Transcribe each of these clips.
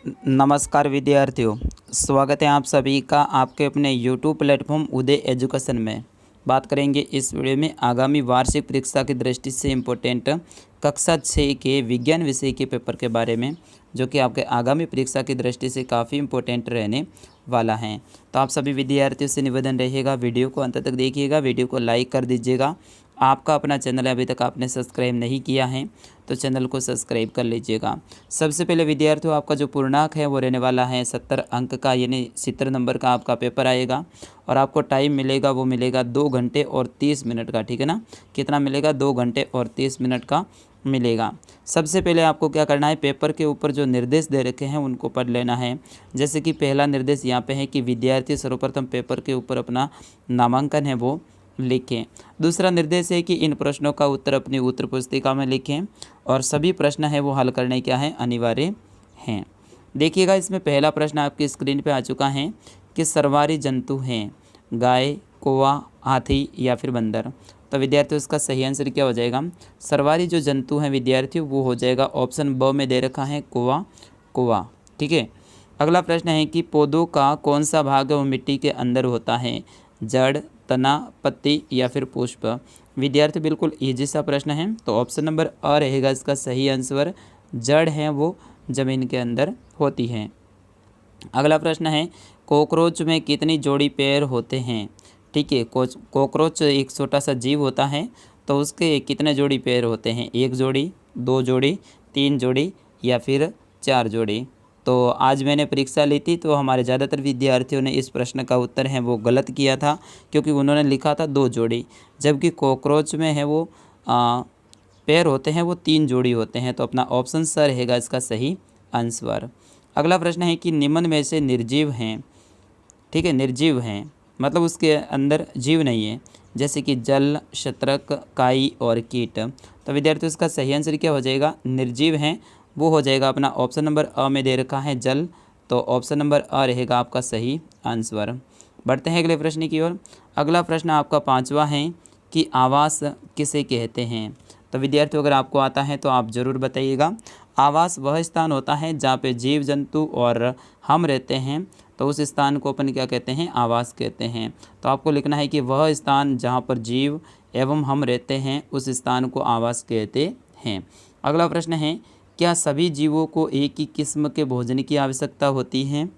नमस्कार विद्यार्थियों, स्वागत है आप सभी का आपके अपने यूट्यूब प्लेटफॉर्म उदय एजुकेशन में। बात करेंगे इस वीडियो में आगामी वार्षिक परीक्षा की दृष्टि से इम्पोर्टेंट कक्षा 6 के विज्ञान विषय के पेपर के बारे में, जो कि आपके आगामी परीक्षा की दृष्टि से काफ़ी इम्पोर्टेंट रहने वाला है। तो आप सभी विद्यार्थियों से निवेदन रहेगा, वीडियो को अंत तक देखिएगा, वीडियो को लाइक कर दीजिएगा। आपका अपना चैनल अभी तक आपने सब्सक्राइब नहीं किया है तो चैनल को सब्सक्राइब कर लीजिएगा। सबसे पहले विद्यार्थियों, आपका जो पूर्णांक है वो रहने वाला है 70 अंक का, यानी 70 नंबर का आपका पेपर आएगा और आपको टाइम मिलेगा वो मिलेगा 2 घंटे और 30 मिनट का। ठीक है ना, कितना मिलेगा? 2 घंटे और 30 मिनट का मिलेगा। सबसे पहले आपको क्या करना है, पेपर के ऊपर जो निर्देश दे रखे हैं उनको पढ़ लेना है। जैसे कि पहला निर्देश यहाँ पे है कि विद्यार्थी सर्वप्रथम पेपर के ऊपर अपना नामांकन है वो लिखें। दूसरा निर्देश है कि इन प्रश्नों का उत्तर अपनी उत्तर पुस्तिका में लिखें और सभी प्रश्न है वो हल करने क्या है, अनिवार्य हैं। देखिएगा, इसमें पहला प्रश्न आपकी स्क्रीन पे आ चुका है कि सर्वाहारी जंतु हैं गाय, कौवा, हाथी या फिर बंदर। तो विद्यार्थियों इसका सही आंसर क्या हो जाएगा? सर्वाहारी जो जंतु हैं विद्यार्थियों वो हो जाएगा ऑप्शन ब में दे रखा है कौवा। ठीक है। अगला प्रश्न है कि पौधों का कौन सा भाग वो मिट्टी के अंदर होता है? जड़, तना, पत्ती या फिर पुष्प। विद्यार्थी बिल्कुल ईजी सा प्रश्न है, तो ऑप्शन नंबर अ रहेगा इसका सही आंसर। जड़ है वो जमीन के अंदर होती हैं। अगला प्रश्न है कॉकरोच में कितनी जोड़ी पैर होते हैं? ठीक है, कॉकरोच एक छोटा सा जीव होता है, तो उसके कितने जोड़ी पैर होते हैं? 1 जोड़ी, 2 जोड़ी, 3 जोड़ी या फिर 4 जोड़ी। तो आज मैंने परीक्षा ली थी तो हमारे ज़्यादातर विद्यार्थियों ने इस प्रश्न का उत्तर है वो गलत किया था, क्योंकि उन्होंने लिखा था 2 जोड़ी, जबकि कॉकरोच में है वो पैर होते हैं वो 3 जोड़ी होते हैं। तो अपना ऑप्शन स रहेगा इसका सही आंसर। अगला प्रश्न है कि निम्न में से निर्जीव हैं। ठीक है, निर्जीव हैं मतलब उसके अंदर जीव नहीं है, जैसे कि जल, शत्रक, काई और कीट। तो विद्यार्थियों इसका सही आंसर क्या हो जाएगा? निर्जीव हैं वो हो जाएगा अपना ऑप्शन नंबर अ में दे रखा है जल, तो ऑप्शन नंबर अ रहेगा आपका सही आंसर। बढ़ते हैं अगले प्रश्न की ओर। अगला प्रश्न आपका 5वां है कि आवास किसे कहते हैं? तो विद्यार्थियों अगर आपको आता है तो आप ज़रूर बताइएगा। आवास वह स्थान होता है जहाँ पे जीव जंतु और हम रहते हैं, तो उस स्थान को अपन क्या कहते हैं? आवास कहते हैं। तो आपको लिखना है कि वह स्थान जहाँ पर जीव एवं हम रहते हैं उस स्थान को आवास कहते हैं। अगला प्रश्न है क्या सभी जीवों को एक ही किस्म के भोजन की आवश्यकता होती है?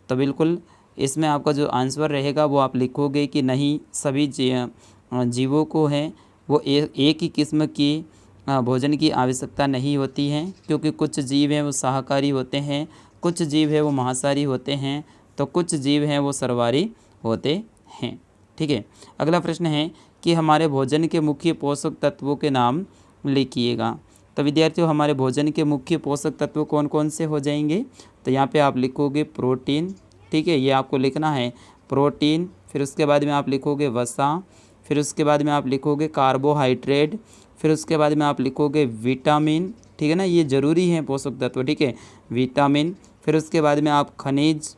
तो बिल्कुल इसमें आपका जो आंसर रहेगा वो आप लिखोगे कि नहीं, सभी जीवों को है वो एक ही किस्म की भोजन की आवश्यकता नहीं होती है, क्योंकि कुछ जीव हैं वो शाकाहारी होते हैं, कुछ जीव है वो मांसाहारी होते हैं, तो कुछ जीव हैं वो सर्वाहारी होते हैं। ठीक है। अगला प्रश्न है कि हमारे भोजन के मुख्य पोषक तत्वों के नाम लिखिएगा। तो विद्यार्थियों हमारे भोजन के मुख्य पोषक तत्व कौन कौन से हो जाएंगे? तो यहाँ पे आप लिखोगे प्रोटीन। ठीक है, ये आपको लिखना है प्रोटीन, फिर उसके बाद में आप लिखोगे वसा, फिर उसके बाद में आप लिखोगे कार्बोहाइड्रेट, फिर उसके बाद में आप लिखोगे विटामिन। ठीक है ना, ये ज़रूरी है पोषक तत्व। ठीक है, विटामिन, फिर उसके बाद में आप खनिज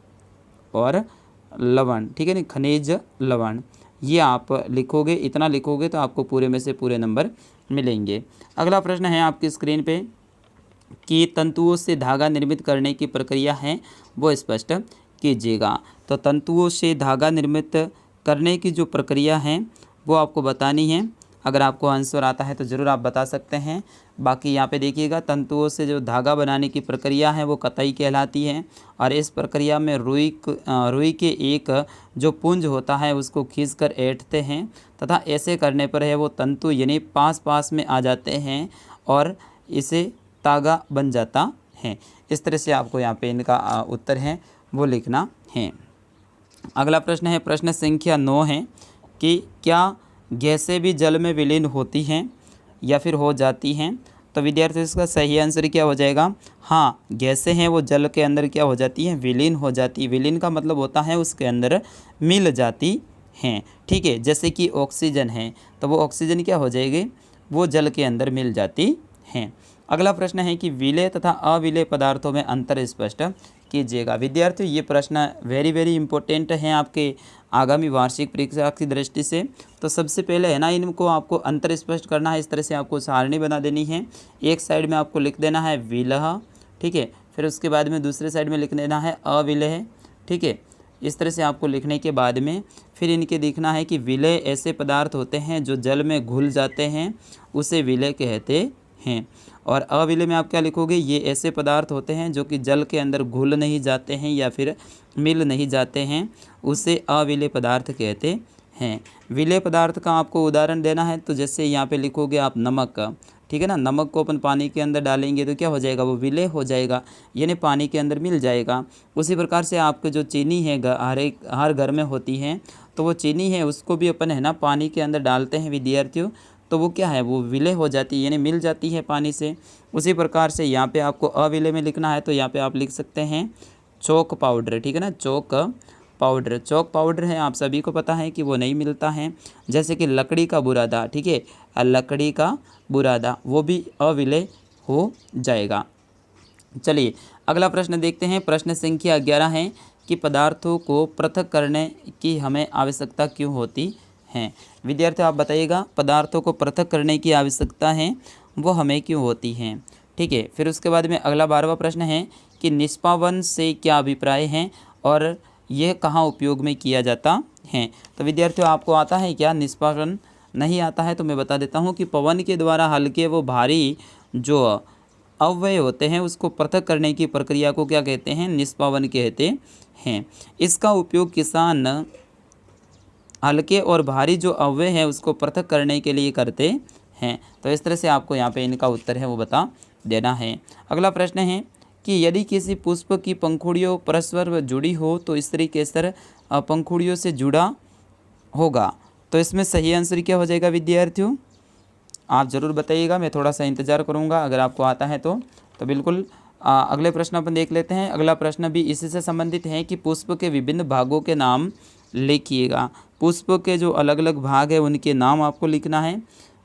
और लवण। ठीक है ना, खनिज लवण ये आप लिखोगे। इतना लिखोगे तो आपको पूरे में से पूरे नंबर मिलेंगे। अगला प्रश्न है आपकी स्क्रीन पे कि तंतुओं से धागा निर्मित करने की प्रक्रिया है वो स्पष्ट कीजिएगा। तो तंतुओं से धागा निर्मित करने की जो प्रक्रिया है वो आपको बतानी है। अगर आपको आंसर आता है तो ज़रूर आप बता सकते हैं। बाकी यहाँ पे देखिएगा, तंतुओं से जो धागा बनाने की प्रक्रिया है वो कताई कहलाती है, और इस प्रक्रिया में रुई के एक जो पुंज होता है उसको खींचकर ऐंठते हैं, तथा ऐसे करने पर है वो तंतु यानी पास पास में आ जाते हैं और इसे तागा बन जाता है। इस तरह से आपको यहाँ पे इनका उत्तर है वो लिखना है। अगला प्रश्न है प्रश्न संख्या 9 है कि क्या गैसें भी जल में विलीन होती हैं या फिर हो जाती हैं? तो विद्यार्थियों इसका सही आंसर क्या हो जाएगा? हाँ, गैसें हैं वो जल के अंदर क्या हो जाती हैं? विलीन हो जाती है। विलीन का मतलब होता है उसके अंदर मिल जाती हैं। ठीक है, जैसे कि ऑक्सीजन है तो वो ऑक्सीजन क्या हो जाएगी? वो जल के अंदर मिल जाती हैं। अगला प्रश्न है कि विलेय तथा अविलेय पदार्थों में अंतर स्पष्ट कीजिएगा। विद्यार्थियों ये प्रश्न वेरी इंपॉर्टेंट हैं आपके आगामी वार्षिक परीक्षा की दृष्टि से। तो सबसे पहले है ना, इनको आपको अंतर स्पष्ट करना है। इस तरह से आपको सारणी बना देनी है। एक साइड में आपको लिख देना है विलय, ठीक है, फिर उसके बाद में दूसरे साइड में लिख देना है अविलेय, ठीक है। इस तरह से आपको लिखने के बाद में फिर इनके देखना है कि विलेय ऐसे पदार्थ होते हैं जो जल में घुल जाते हैं, उसे विलेय कहते हैं। और अविलेय में आप क्या लिखोगे, ये ऐसे पदार्थ होते हैं जो कि जल के अंदर घुल नहीं जाते हैं या फिर मिल नहीं जाते हैं, उसे अविलेय पदार्थ कहते हैं। विलेय पदार्थ का आपको उदाहरण देना है तो जैसे यहाँ पे लिखोगे आप नमक का, ठीक है ना। नमक को अपन पानी के अंदर डालेंगे तो क्या हो जाएगा, वो विलेय हो जाएगा, यानी पानी के अंदर मिल जाएगा। उसी प्रकार से आपके जो चीनी है हर घर में होती है, तो वो चीनी है उसको भी अपन है ना पानी के अंदर डालते हैं विद्यार्थियों, तो वो क्या है, वो विलेय हो जाती है, यानी मिल जाती है पानी से। उसी प्रकार से यहाँ पे आपको अविलेय में लिखना है तो यहाँ पे आप लिख सकते हैं चौक पाउडर, ठीक है ना। चौक पाउडर है, आप सभी को पता है कि वो नहीं मिलता है। जैसे कि लकड़ी का बुरादा, ठीक है, लकड़ी का बुरादा वो भी अविलेय हो जाएगा। चलिए अगला प्रश्न देखते हैं। प्रश्न संख्या 11 है कि पदार्थों को पृथक करने की हमें आवश्यकता क्यों होती है। विद्यार्थियों आप बताइएगा, पदार्थों को पृथक करने की आवश्यकता है वो हमें क्यों होती है, ठीक है। फिर उसके बाद में अगला 12वां प्रश्न है कि निष्पादन से क्या अभिप्राय है और यह कहाँ उपयोग में किया जाता है। तो विद्यार्थियों आपको आता है क्या निष्पादन? नहीं आता है तो मैं बता देता हूँ कि पवन के द्वारा हल्के व भारी जो अवयव होते हैं उसको पृथक करने की प्रक्रिया को क्या कहते हैं, निष्पादन कहते हैं। इसका उपयोग किसान हल्के और भारी जो अवयव है उसको पृथक करने के लिए करते हैं। तो इस तरह से आपको यहाँ पे इनका उत्तर है वो बता देना है। अगला प्रश्न है कि यदि किसी पुष्प की पंखुड़ियों परस्पर जुड़ी हो तो स्त्री केसर पंखुड़ियों से जुड़ा होगा। तो इसमें सही आंसर क्या हो जाएगा विद्यार्थियों, आप ज़रूर बताइएगा, मैं थोड़ा सा इंतज़ार करूँगा अगर आपको आता है तो बिल्कुल। अगले प्रश्न अपन देख लेते हैं। अगला प्रश्न भी इसी से संबंधित है कि पुष्प के विभिन्न भागों के नाम लिखिएगा। पुष्प के जो अलग अलग भाग है उनके नाम आपको लिखना है,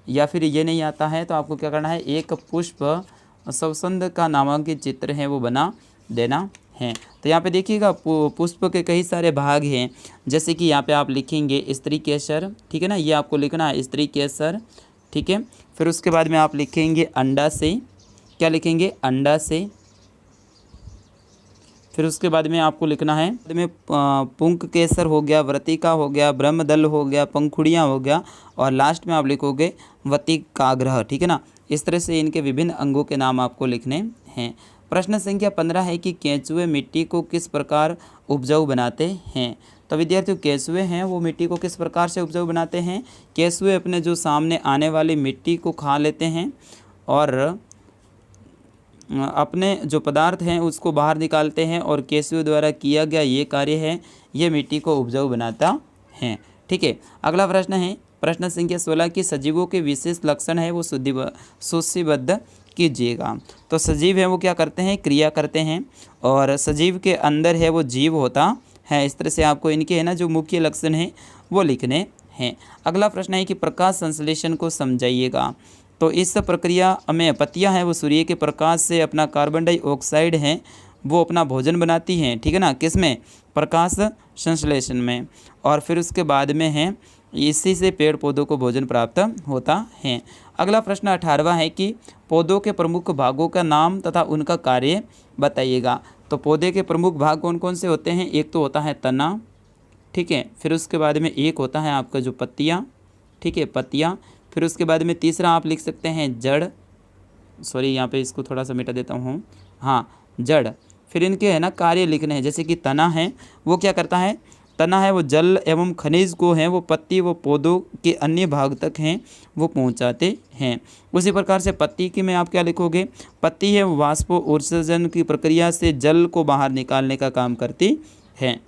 या फिर ये नहीं आता है तो आपको क्या करना है, एक पुष्प स्वसंद का नामांकित चित्र है वो बना देना है। तो यहाँ पे देखिएगा पुष्प के कई सारे भाग हैं, जैसे कि यहाँ पे आप लिखेंगे स्त्री केसर, ठीक है ना, ये आपको लिखना है स्त्री केसर, ठीक है। फिर उसके बाद में आप लिखेंगे अंडा से, क्या लिखेंगे, अंडा से। फिर उसके बाद में आपको लिखना है में पुंक केसर हो गया, व्रतिका हो गया, ब्रह्मदल हो गया, पंखुड़ियाँ हो गया, और लास्ट में आप लिखोगे वतिकाग्रह, ठीक है ना। इस तरह से इनके विभिन्न अंगों के नाम आपको लिखने हैं। प्रश्न संख्या 15 है कि केंचुए मिट्टी को किस प्रकार उपजाऊ बनाते हैं। तो विद्यार्थियों केंचुए हैं वो मिट्टी को किस प्रकार से उपजाऊ बनाते हैं, केंचुए अपने जो सामने आने वाली मिट्टी को खा लेते हैं और अपने जो पदार्थ हैं उसको बाहर निकालते हैं, और केंचुए द्वारा किया गया ये कार्य है, ये मिट्टी को उपजाऊ बनाता है, ठीक है। अगला प्रश्न है प्रश्न संख्या 16 की सजीवों के विशेष लक्षण है वो सूचीबद्ध कीजिएगा। तो सजीव है वो क्या करते हैं, क्रिया करते हैं, और सजीव के अंदर है वो जीव होता है। इस तरह से आपको इनके है ना जो मुख्य लक्षण हैं वो लिखने हैं। अगला प्रश्न है कि प्रकाश संश्लेषण को समझाइएगा। तो इस प्रक्रिया में पत्तियां हैं वो सूर्य के प्रकाश से अपना कार्बन डाइऑक्साइड है वो अपना भोजन बनाती हैं, ठीक है ना, किस में, प्रकाश संश्लेषण में। और फिर उसके बाद में है इसी से पेड़ पौधों को भोजन प्राप्त होता है। अगला प्रश्न 18वां है कि पौधों के प्रमुख भागों का नाम तथा उनका कार्य बताइएगा। तो पौधे के प्रमुख भाग कौन कौन से होते हैं, एक तो होता है तना, ठीक है, फिर उसके बाद में एक होता है आपका जो पत्तियाँ, ठीक है, पत्तियाँ। फिर उसके बाद में तीसरा आप लिख सकते हैं जड़, सॉरी यहाँ पे इसको थोड़ा सा मिटा देता हूँ, हाँ जड़। फिर इनके है ना कार्य लिखने हैं, जैसे कि तना है वो क्या करता है, तना है वो जल एवं खनिज को है वो पत्ती व पौधों के अन्य भाग तक हैं वो पहुंचाते हैं। उसी प्रकार से पत्ती की में आप क्या लिखोगे, पत्ती है वो वाष्पोत्सर्जन की प्रक्रिया से जल को बाहर निकालने का काम करती है।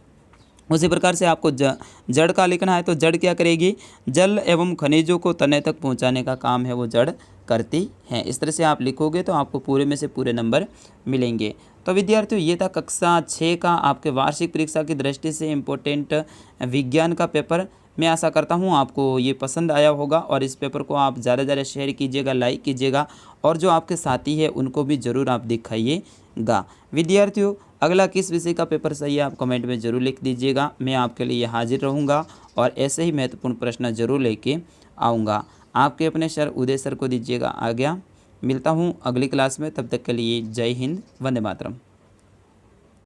उसी प्रकार से आपको जड़ का लिखना है, तो जड़ क्या करेगी, जल एवं खनिजों को तने तक पहुंचाने का काम है वो जड़ करती है। इस तरह से आप लिखोगे तो आपको पूरे में से पूरे नंबर मिलेंगे। तो विद्यार्थियों ये था कक्षा 6 का आपके वार्षिक परीक्षा की दृष्टि से इम्पोर्टेंट विज्ञान का पेपर। मैं आशा करता हूँ आपको ये पसंद आया होगा, और इस पेपर को आप ज़्यादा से ज़्यादा शेयर कीजिएगा, लाइक कीजिएगा, और जो आपके साथी है उनको भी ज़रूर आप दिखाइएगा। विद्यार्थियों अगला किस विषय का पेपर सही है आप कमेंट में ज़रूर लिख दीजिएगा, मैं आपके लिए हाजिर रहूँगा और ऐसे ही महत्वपूर्ण प्रश्न ज़रूर लेके आऊँगा। आपके अपने सर उदय सर को दीजिएगा आज्ञा। मिलता हूँ अगली क्लास में, तब तक के लिए जय हिंद, वंदे मातरम।